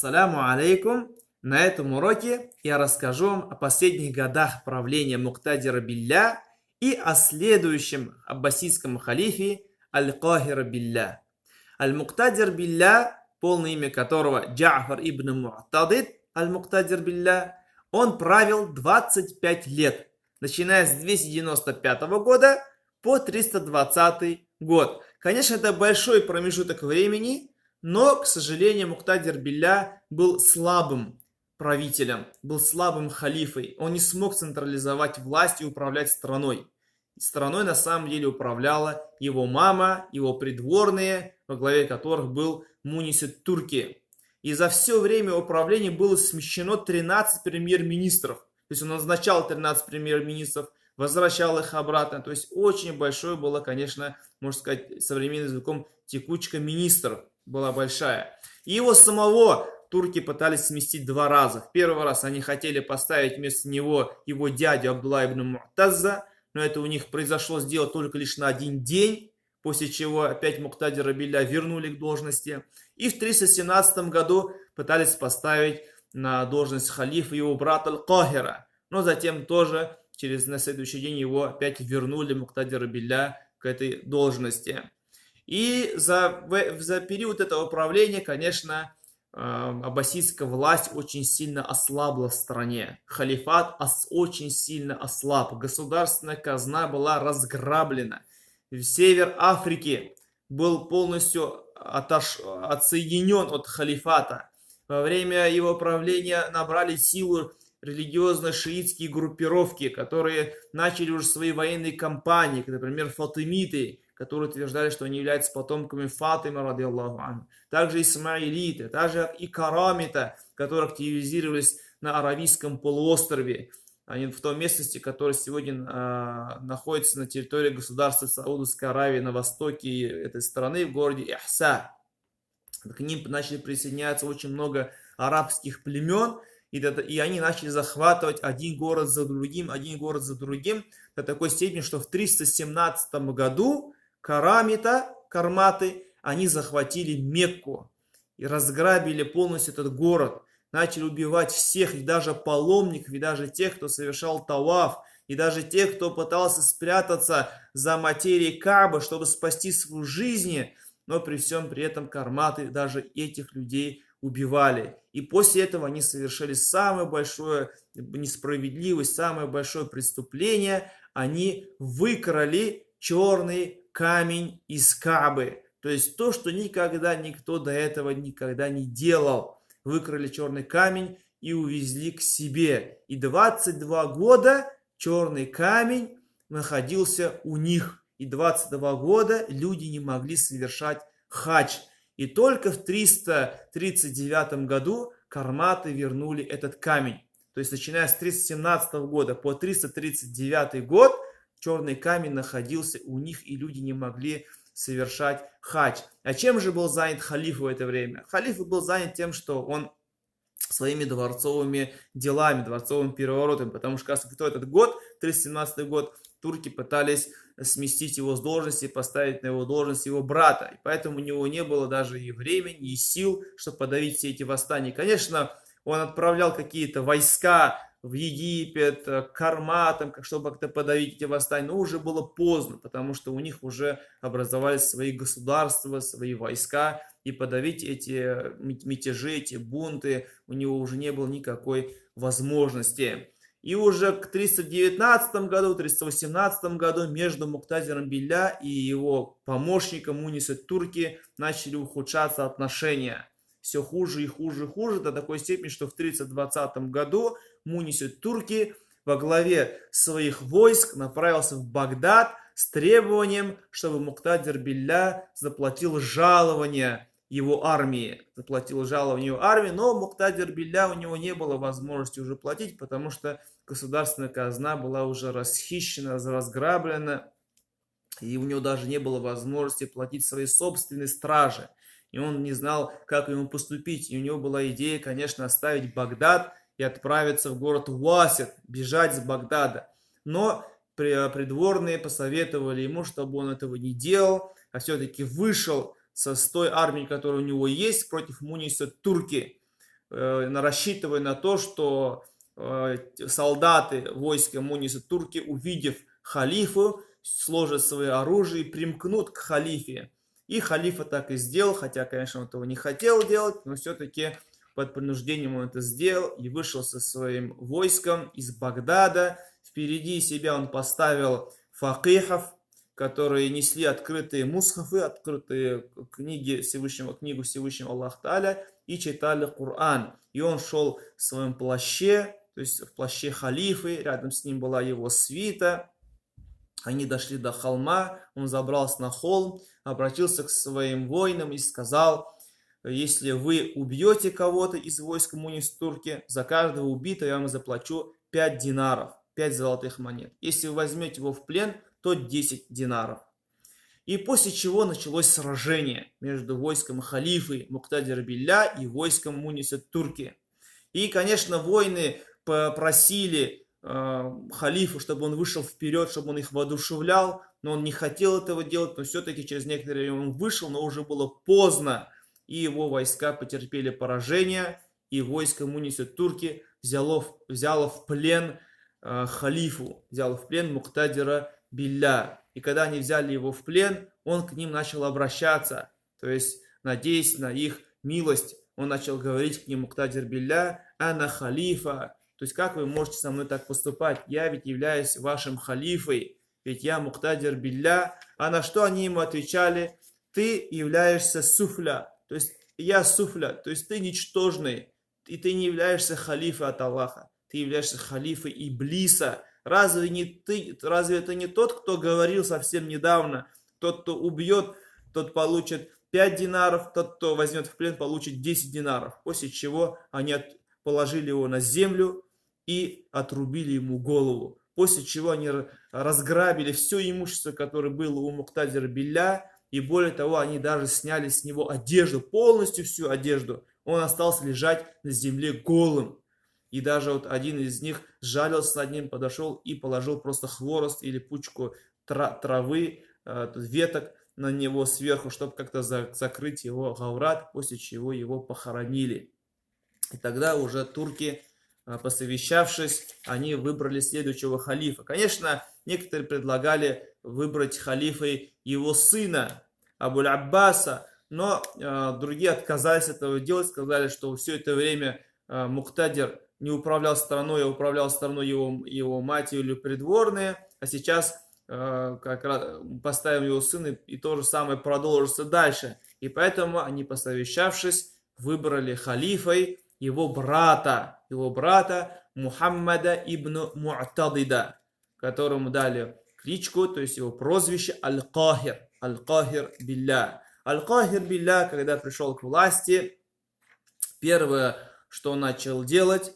Саляму алейкум. На этом уроке я расскажу вам о последних годах правления Муктадира Билля и о следующем аббасидском халифе Аль-Кахира Билля. Аль-Муктадир Билля, полное имя которого Джа'фар ибн Му'тадид Аль-Муктадир Билля, он правил 25 лет, начиная с 295 года по 320 год. Конечно, это большой промежуток времени, но, к сожалению, Муктадир Билля был слабым правителем, был слабым халифой. Он не смог централизовать власть и управлять страной. Страной на самом деле управляла его мама, его придворные, во главе которых был Мунис Турки. И за все время управления было смещено 13 премьер-министров. То есть он назначал 13 премьер-министров, возвращал их обратно. То есть очень большое было, конечно, можно сказать, современным языком, текучка министров была большая. И его самого турки пытались сместить два раза. В первый раз они хотели поставить вместо него его дядю Абдулла ибн Му'тазза, но это у них произошло сделать только лишь на один день, после чего опять Муктадира Билля вернули к должности. И в 317 году пытались поставить на должность халифа его брата Аль-Кахира. Но затем тоже на следующий день его опять вернули Муктадира Билля к этой должности. И за период этого правления, конечно, аббасидская власть очень сильно ослабла в стране. Халифат очень сильно ослаб. Государственная казна была разграблена. Север Африки был полностью отсоединен от халифата. Во время его правления набрали силу религиозно-шиитские группировки, которые начали уже свои военные кампании, как, например, фатимиты, которые утверждали, что они являются потомками Фатимы, ради Аллаху анху. Также исмаилиты, также и карамита, которые активизировались на Аравийском полуострове. Они в той местности, которая сегодня находится на территории государства Саудовской Аравии на востоке этой страны, в городе Ихса. К ним начали присоединяться очень много арабских племен, и они начали захватывать один город за другим, до такой степени, что в 317 году карматы, они захватили Мекку и разграбили полностью этот город. Начали убивать всех, и даже паломников, и даже тех, кто совершал таваф, и даже тех, кто пытался спрятаться за материей Каабы, чтобы спасти свою жизнь. Но при всем при этом карматы даже этих людей убивали. И после этого они совершили самое большое несправедливость, самое большое преступление. Они выкрали черный камень из Каабы. То есть то, что никогда никто до этого никогда не делал. Выкрали черный камень и увезли к себе. И 22 года черный камень находился у них. И 22 года люди не могли совершать хадж. И только в 339 году карматы вернули этот камень. То есть начиная с 317 года по 339 год черный камень находился у них, и люди не могли совершать хадж. А чем же был занят халиф в это время? Халиф был занят тем, что он своими дворцовыми делами, дворцовым переворотом, потому что как раз в этот год, 317 год, турки пытались сместить его с должности, поставить на его должность его брата. И поэтому у него не было даже и времени, и сил, чтобы подавить все эти восстания. Конечно, он отправлял какие-то войска в Египет, к карматам, чтобы как-то подавить эти восстания, но уже было поздно, потому что у них уже образовались свои государства, свои войска, и подавить эти мятежи, эти бунты у него уже не было никакой возможности. И уже к 319 году, 318 году между Муктадиром Билля и его помощником Мунисом Турки начали ухудшаться отношения. Все хуже и хуже и хуже, до такой степени, что в 320 году Мунис Турки во главе своих войск направился в Багдад с требованием, чтобы Муктадир Билля заплатил жалование его армии. Но Муктадир Билля, у него не было возможности уже платить, потому что государственная казна была уже расхищена, разграблена, и у него даже не было возможности платить своей собственной страже. И он не знал, как ему поступить. И у него была идея, конечно, оставить Багдад и отправиться в город Уасит, бежать с Багдада. Но придворные посоветовали ему, чтобы он этого не делал, а все-таки вышел с той армией, которая у него есть, против Муниса Турки. рассчитывая на то, что солдаты войска Муниса Турки, увидев халифу, сложат свои оружие и примкнут к халифе. И халифа так и сделал, хотя, конечно, он этого не хотел делать, но все-таки под принуждением он это сделал и вышел со своим войском из Багдада. Впереди себя он поставил факихов, которые несли открытые мусхафы, открытые книгу Всевышнего Аллаха Тааля, и читали Коран. И он шел в своем плаще, то есть в плаще халифы, рядом с ним была его свита. Они дошли до холма, он забрался на холм, обратился к своим воинам и сказал: если вы убьете кого-то из войска Мунис Турки, за каждого убитого я вам заплачу 5 динаров, 5 золотых монет. Если вы возьмете его в плен, то 10 динаров. И после чего началось сражение между войском халифы Муктадира Билля и войском Муниса Турки. И, конечно, воины попросили халифу, чтобы он вышел вперед, чтобы он их воодушевлял, но он не хотел этого делать, но все-таки через некоторое время он вышел, но уже было поздно, и его войска потерпели поражение, и войско Муниса Турки взяло в плен халифу, взяло в плен Муктадира Билля. И когда они взяли его в плен, он к ним начал обращаться, то есть, надеясь на их милость, он начал говорить к ним: Муктадир Билля, ана халифа. То есть, как вы можете со мной так поступать? Я ведь являюсь вашим халифой, ведь я Муктадир Билля. А на что они ему отвечали: ты являешься суфля, то есть я суфля, то есть ты ничтожный, и ты не являешься халифой от Аллаха, ты являешься халифой Иблиса. Разве это не тот, кто говорил совсем недавно: тот, кто убьет, тот получит 5 динаров, тот, кто возьмет в плен, получит 10 динаров. После чего они положили его на землю и отрубили ему голову. После чего они разграбили все имущество, которое было у Муктадира Билля. И более того, они даже сняли с него одежду, полностью всю одежду. Он остался лежать на земле голым. И даже вот один из них сжалился над ним, подошел и положил просто хворост или пучку травы, веток на него сверху, чтобы как-то закрыть его гаврат, после чего его похоронили. И тогда уже турки, посовещавшись, они выбрали следующего халифа. Конечно, некоторые предлагали выбрать халифой его сына Абуль-Аббаса, но другие отказались этого делать, сказали, что все это время Муктадир не управлял страной, а управлял страной его мать или придворные, а сейчас как раз поставим его сына, и то же самое продолжится дальше. И поэтому они, посовещавшись, выбрали халифой его брата Мухаммада ибн Му'тадида, которому дали кличку, то есть его прозвище Аль-Кахир Билля. Аль-Кахир Билля, когда пришел к власти, первое, что он начал делать,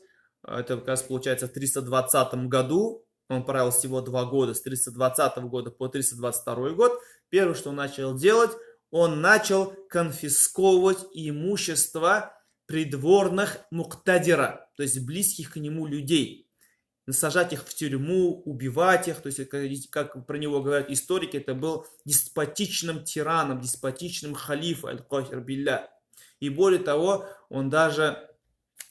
это как раз получается в 320 году, он правил всего 2 года, с 320 года по 322 год. Первое, что он начал делать, он начал конфисковывать имущество придворных Муктадира, то есть близких к нему людей. Сажать их в тюрьму, убивать их, то есть, как про него говорят историки, это был деспотичным тираном, деспотичным халифом Аль-Кахир Билля. И более того, он даже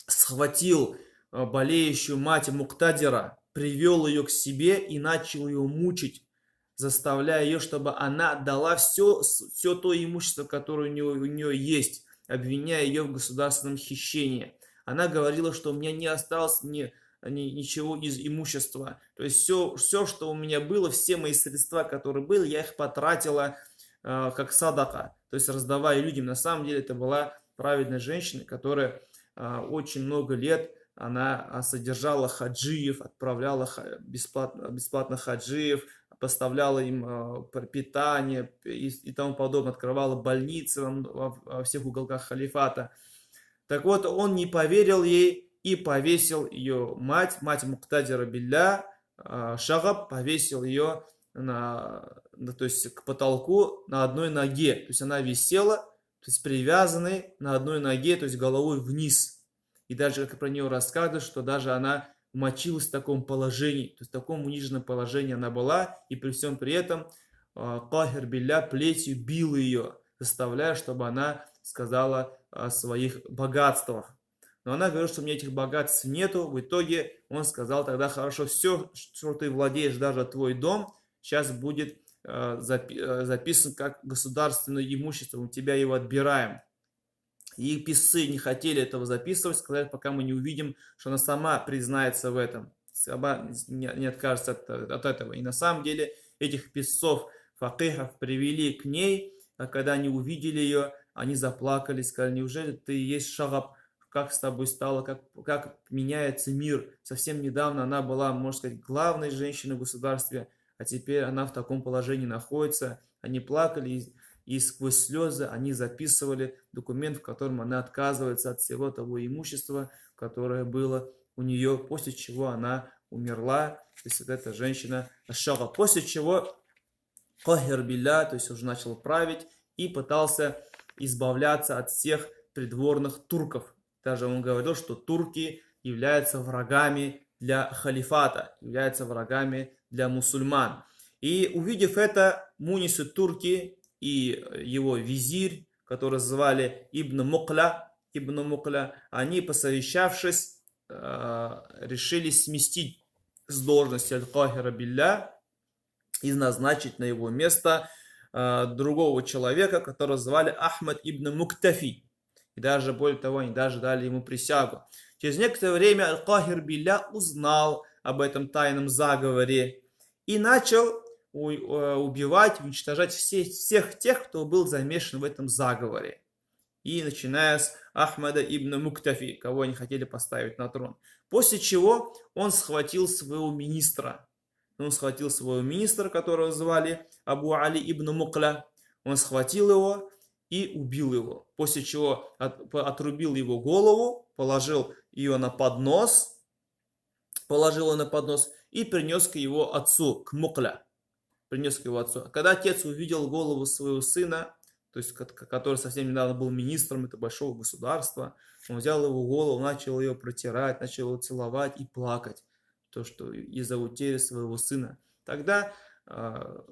схватил болеющую мать Муктадира, привел ее к себе и начал ее мучить, заставляя ее, чтобы она дала все то имущество, которое у нее есть, обвиняя ее в государственном хищении. Она говорила, что у меня не осталось ничего из имущества. То есть все, что у меня было, все мои средства, которые были, я их потратила как садака, то есть раздавая людям. На самом деле это была праведная женщина, которая очень много лет она содержала хаджиев, отправляла бесплатно хаджиев, поставляла им питание и тому подобное, открывала больницы во всех уголках халифата. Так вот, он не поверил ей и повесил ее мать Муктадира Билля, Шагаб, повесил ее то есть к потолку на одной ноге. То есть она висела, то есть привязанной на одной ноге, то есть головой вниз. И даже, как про нее рассказывают, что даже она мочилась в таком положении, то есть в таком униженном положении она была, и при всем при этом Кахир Билля плетью бил ее, заставляя, чтобы она сказала о своих богатствах. Но она говорит, что у меня этих богатств нету. В итоге он сказал: тогда хорошо, все, что ты владеешь, даже твой дом, сейчас будет записан как государственное имущество, у тебя его отбираем. И писцы не хотели этого записывать, сказали, пока мы не увидим, что она сама признается в этом, сама не откажется от этого. И на самом деле этих писцов, факихов привели к ней, а когда они увидели ее, они заплакали, сказали: неужели ты и есть Шагаб, как с тобой стало, как меняется мир. Совсем недавно она была, можно сказать, главной женщиной в государстве, а теперь она в таком положении находится. Они плакали, и сквозь слезы они записывали документ, в котором она отказывается от всего того имущества, которое было у нее, после чего она умерла. То есть вот эта женщина Ашага. После чего Кахир Билля, то есть уже начал править и пытался избавляться от всех придворных турков. Даже он говорил, что турки являются врагами для халифата, являются врагами для мусульман. И увидев это, мунисы турки и его визирь, который звали Ибн Мукля, они, посовещавшись, решили сместить с должности Аль-Кахира Билля и назначить на его место другого человека, которого звали Ахмад ибн Муктафи. И даже более того, они даже дали ему присягу. Через некоторое время Аль-Кахир Билля узнал об этом тайном заговоре и начал убивать, уничтожать всех тех, кто был замешан в этом заговоре. И начиная с Ахмада ибн Муктафи, кого они хотели поставить на трон. После чего он схватил своего министра. Которого звали Абу Али ибн Мукля. Он схватил его и убил его. После чего отрубил его голову, положил ее на поднос, и принес к его отцу, к Мукля. Когда отец увидел голову своего сына, то есть который совсем недавно был министром этого большого государства, он взял его голову, начал ее протирать, начал его целовать и плакать, то что из-за утери своего сына. Тогда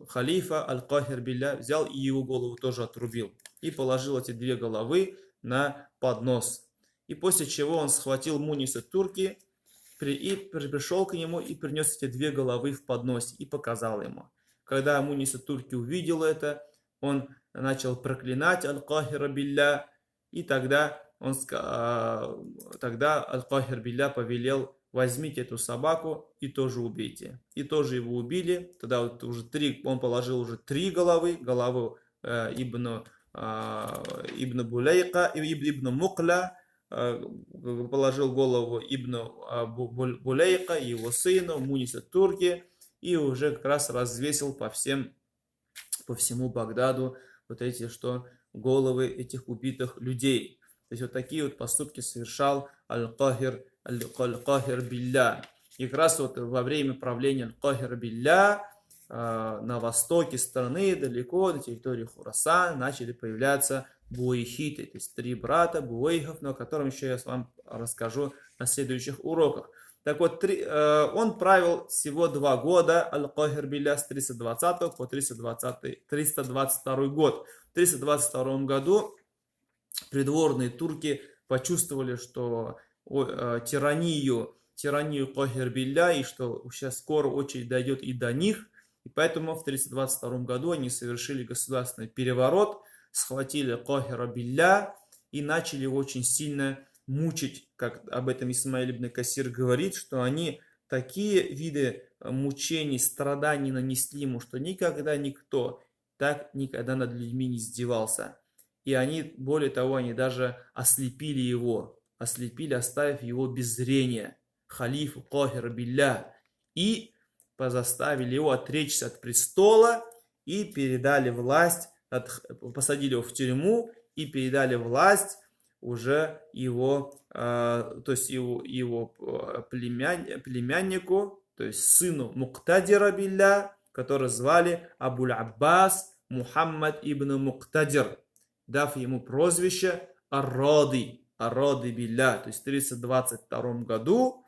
халифа Аль-Кахир Билля взял и его голову тоже отрубил и положил эти две головы на поднос. И после чего он схватил муниса турки и пришел к нему и принес эти две головы в подносе и показал ему. Когда муниса турки увидел это, он начал проклинать Аль-Кахира Билля, и тогда Аль-Кахир Билля повелел: возьмите эту собаку и тоже убейте. И тоже его убили. Тогда вот он положил уже три головы. Голову Ибн Булейка, Ибн Мукля, положил голову Ибн Булейка, его сыну, муниса турки, и уже как раз развесил по всему Багдаду вот эти головы этих убитых людей. То есть вот такие вот поступки совершал Аль-Кахир Билля. И как раз вот во время правления Аль-Кахира Билля на востоке страны, далеко на территории Хурасан, начали появляться буайхиты, то есть три брата буайхов, о котором еще я вам расскажу на следующих уроках. Так вот, он правил всего 2 года, Аль-Кахир Билля, с 320 по 322 год. В 322 году придворные турки почувствовали, что тиранию Кахир Билля, и что сейчас скоро очередь дойдет и до них. И поэтому в 322 году они совершили государственный переворот, схватили Кахира Билля и начали его очень сильно мучить, как об этом Исмаиль ибн Касир говорит, что они такие виды мучений, страданий нанесли ему, что никогда никто так никогда над людьми не издевался. И они, более того, они даже ослепили, оставив его без зрения, халифу Кахира Билля, и заставили его отречься от престола и передали власть, посадили его в тюрьму и передали власть уже его племяннику, то есть сыну Муктадира Билля, который звали Абуль-Аббас Мухаммад ибн Муктадир, дав ему прозвище Ар-Ради Билля. То есть в 322 году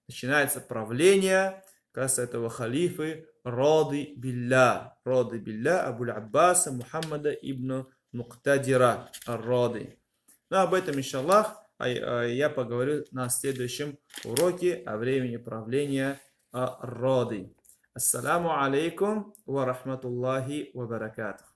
начинается правление как раз этого халифы Ради Билля Абуль-Аббаса Мухаммада ибн Муктадира Ар-Ради. Но об этом, иншаллах, я поговорю на следующем уроке о времени правления роды. Ассаламу алейкум ва рахматуллахи ва баракатух.